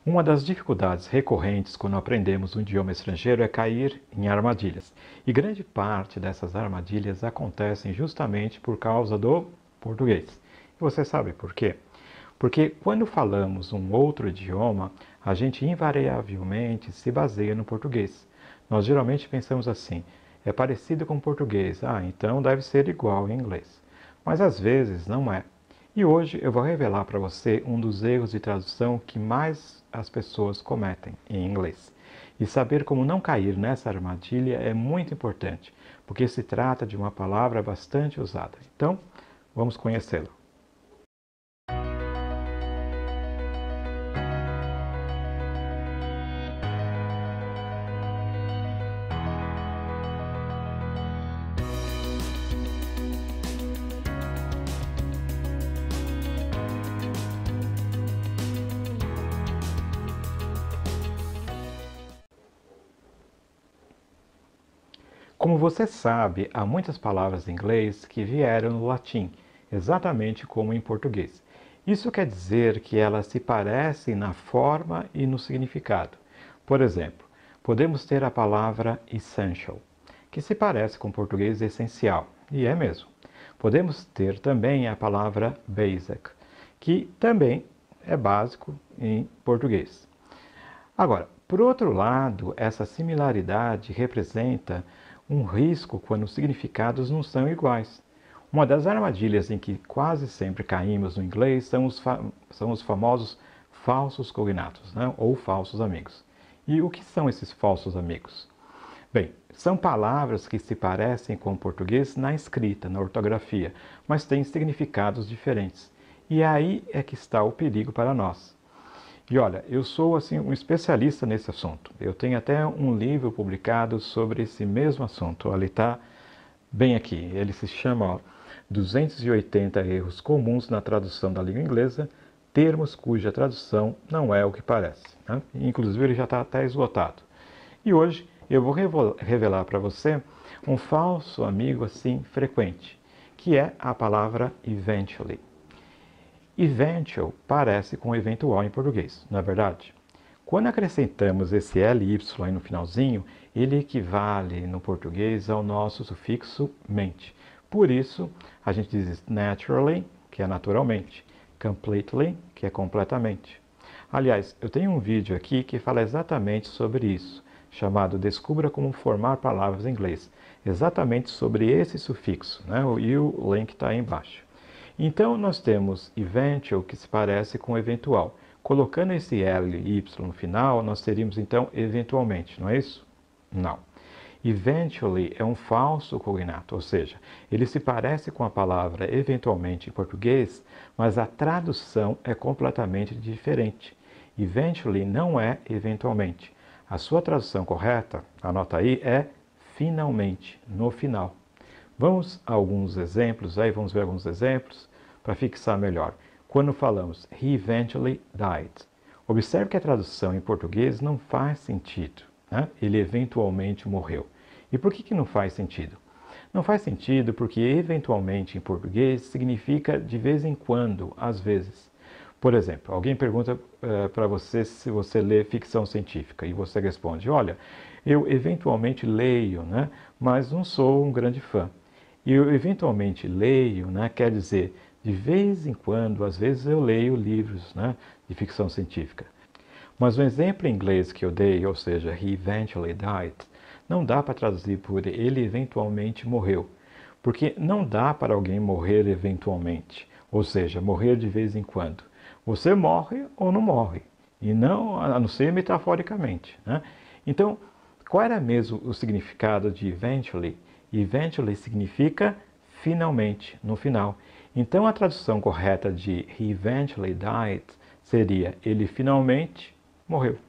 Uma das dificuldades recorrentes quando aprendemos um idioma estrangeiro é cair em armadilhas. E grande parte dessas armadilhas acontecem justamente por causa do português. E você sabe por quê? Porque quando falamos um outro idioma, a gente invariavelmente se baseia no português. Nós geralmente pensamos assim: é parecido com o português, então deve ser igual em inglês. Mas às vezes não é. E hoje eu vou revelar para você um dos erros de tradução que mais as pessoas cometem em inglês. E saber como não cair nessa armadilha é muito importante, porque se trata de uma palavra bastante usada. Então, vamos conhecê-la. Como você sabe, há muitas palavras em inglês que vieram do latim, exatamente como em português. Isso quer dizer que elas se parecem na forma e no significado. Por exemplo, podemos ter a palavra essential, que se parece com o português essencial, e é mesmo. Podemos ter também a palavra basic, que também é básico em português. Agora, por outro lado, essa similaridade representa um risco quando os significados não são iguais. Uma das armadilhas em que quase sempre caímos no inglês são os famosos falsos cognatos, né? Ou falsos amigos. E o que são esses falsos amigos? Bem, são palavras que se parecem com o português na escrita, na ortografia, mas têm significados diferentes. E aí é que está o perigo para nós. E olha, eu sou assim um especialista nesse assunto. Eu tenho até um livro publicado sobre esse mesmo assunto. Ele está bem aqui. Ele se chama 280 erros comuns na tradução da língua inglesa, termos cuja tradução não é o que parece. Né? Inclusive ele já está até esgotado. E hoje eu vou revelar para você um falso amigo assim frequente, que é a palavra eventually. Eventual parece com eventual em português, não é verdade? Quando acrescentamos esse ly no finalzinho, ele equivale no português ao nosso sufixo mente. Por isso, a gente diz naturally, que é naturalmente, completely, que é completamente. Aliás, eu tenho um vídeo aqui que fala exatamente sobre isso, chamado Descubra como formar palavras em inglês, exatamente sobre esse sufixo, né? E o link está aí embaixo. Então, nós temos eventual, que se parece com eventual. Colocando esse ly no final, nós teríamos então eventualmente, não é isso? Não. Eventually é um falso cognato, ou seja, ele se parece com a palavra eventualmente em português, mas a tradução é completamente diferente. Eventually não é eventualmente. A sua tradução correta, anota aí, é finalmente, no final. Vamos a alguns exemplos, vamos ver alguns exemplos para fixar melhor. Quando falamos he eventually died, observe que a tradução em português não faz sentido, né? Ele eventualmente morreu. E por que não faz sentido? Não faz sentido porque eventualmente em português significa de vez em quando, às vezes. Por exemplo, alguém pergunta para você se você lê ficção científica e você responde: olha, eu eventualmente leio, né? Mas não sou um grande fã. E eu eventualmente leio, né, quer dizer, de vez em quando, às vezes eu leio livros, né, de ficção científica. Mas o exemplo em inglês que eu dei, ou seja, he eventually died, não dá para traduzir por ele eventualmente morreu. Porque não dá para alguém morrer eventualmente, ou seja, morrer de vez em quando. Você morre ou não morre, e não, a não ser metaforicamente, né? Então, qual era mesmo o significado de eventually? Eventually significa finalmente, no final. Então a tradução correta de he eventually died seria ele finalmente morreu.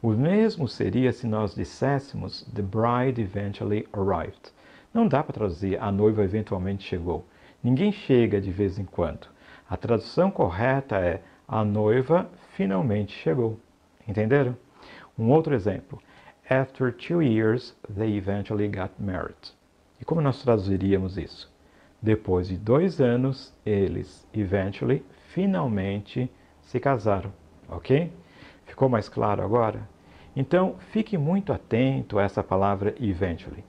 O mesmo seria se nós disséssemos the bride eventually arrived. Não dá para traduzir a noiva eventualmente chegou. Ninguém chega de vez em quando. A tradução correta é a noiva finalmente chegou. Entenderam? Um outro exemplo. After 2 years, they eventually got married. E como nós traduziríamos isso? Depois de 2 anos, eles, eventually, finalmente se casaram, ok? Ficou mais claro agora? Então, fique muito atento a essa palavra eventually.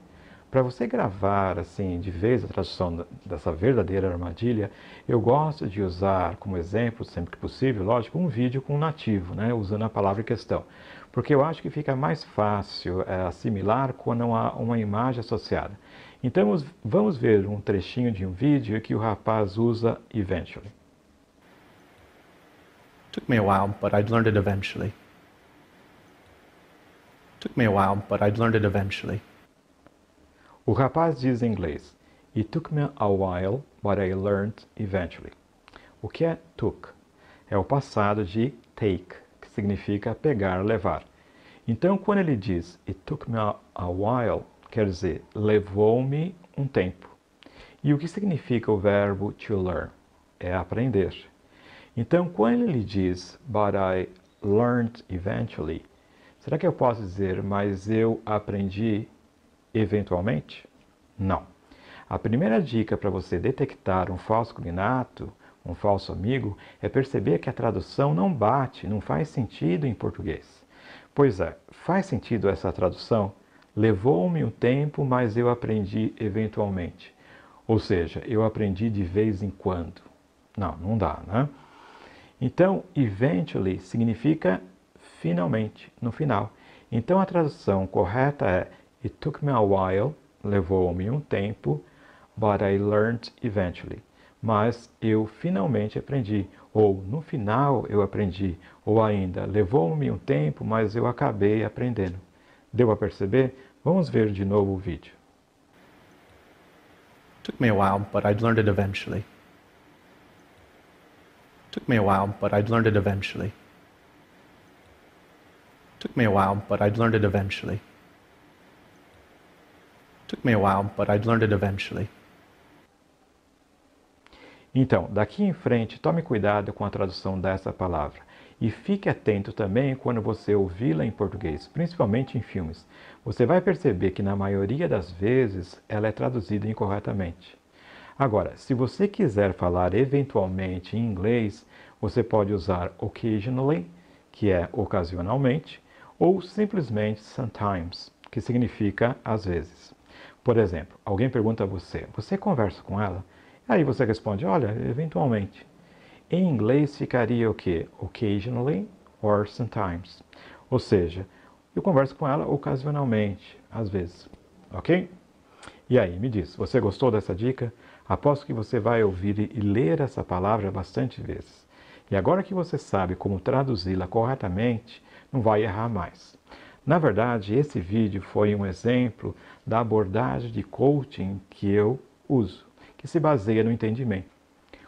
Para você gravar assim de vez a tradução dessa verdadeira armadilha, eu gosto de usar como exemplo, sempre que possível, lógico, um vídeo com um nativo, né, usando a palavra em questão. Porque eu acho que fica mais fácil assimilar quando há uma imagem associada. Então vamos ver um trechinho de um vídeo que o rapaz usa eventually. Took me a while, but I'd learned it eventually. Took me a while, but I'd learned it eventually. O rapaz diz em inglês, It took me a while, but I learned eventually. O que é took? É o passado de take, que significa pegar, levar. Então, quando ele diz It took me a while, quer dizer, levou-me um tempo. E o que significa o verbo to learn? É aprender. Então, quando ele diz But I learned eventually, será que eu posso dizer, mas eu aprendi eventualmente? Não. A primeira dica para você detectar um falso cognato, um falso amigo, é perceber que a tradução não bate, não faz sentido em português. Pois é, faz sentido essa tradução? Levou-me um tempo, mas eu aprendi eventualmente. Ou seja, eu aprendi de vez em quando. Não, não dá, né? Então, eventually significa finalmente, no final. Então, a tradução correta é It took me a while, levou-me um tempo, but I learned eventually. Mas eu finalmente aprendi, ou no final eu aprendi, ou ainda, levou-me um tempo, mas eu acabei aprendendo. Deu a perceber? Vamos ver de novo o vídeo. Took me a while, but I'd learned it eventually. Took me a while, but I'd learned it eventually. Took me a while, but I'd learned it eventually. Took me a while, but I'd learned it eventually. Então, daqui em frente, tome cuidado com a tradução dessa palavra. E fique atento também quando você ouvi-la em português, principalmente em filmes. Você vai perceber que na maioria das vezes ela é traduzida incorretamente. Agora, se você quiser falar eventualmente em inglês, você pode usar occasionally, que é ocasionalmente, ou simplesmente sometimes, que significa às vezes. Por exemplo, alguém pergunta a você, você conversa com ela? Aí você responde, olha, eventualmente. Em inglês ficaria o quê? Occasionally or sometimes. Ou seja, eu converso com ela ocasionalmente, às vezes. Ok? E aí, me diz, você gostou dessa dica? Aposto que você vai ouvir e ler essa palavra bastante vezes. E agora que você sabe como traduzi-la corretamente, não vai errar mais. Na verdade, esse vídeo foi um exemplo da abordagem de coaching que eu uso, que se baseia no entendimento.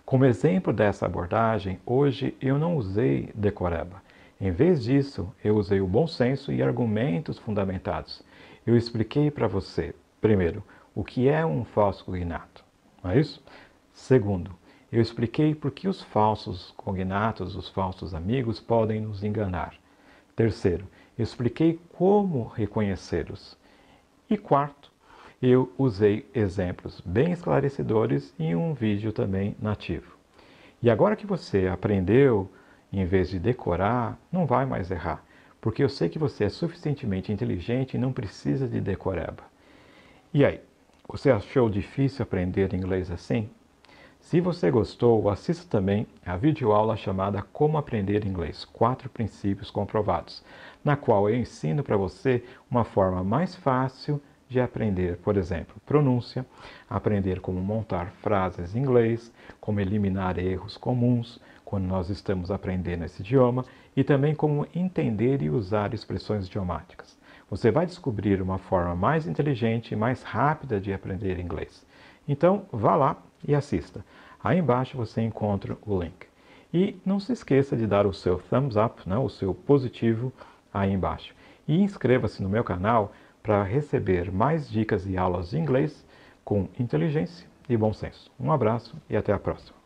Como exemplo dessa abordagem, hoje eu não usei decoreba. Em vez disso, eu usei o bom senso e argumentos fundamentados. Eu expliquei para você, primeiro, o que é um falso cognato, não é isso? Segundo, eu expliquei por que os falsos cognatos, os falsos amigos, podem nos enganar. Terceiro, eu expliquei como reconhecê-los. E quarto, eu usei exemplos bem esclarecedores em um vídeo também nativo. E agora que você aprendeu, em vez de decorar, não vai mais errar, porque eu sei que você é suficientemente inteligente e não precisa de decoreba. E aí, você achou difícil aprender inglês assim? Se você gostou, assista também a videoaula chamada Como Aprender Inglês, 4 princípios comprovados, na qual eu ensino para você uma forma mais fácil de aprender, por exemplo, pronúncia, aprender como montar frases em inglês, como eliminar erros comuns quando nós estamos aprendendo esse idioma e também como entender e usar expressões idiomáticas. Você vai descobrir uma forma mais inteligente e mais rápida de aprender inglês. Então, vá lá e assista. Aí embaixo você encontra o link. E não se esqueça de dar o seu thumbs up, né, o seu positivo aí embaixo. E inscreva-se no meu canal para receber mais dicas e aulas de inglês com inteligência e bom senso. Um abraço e até a próxima.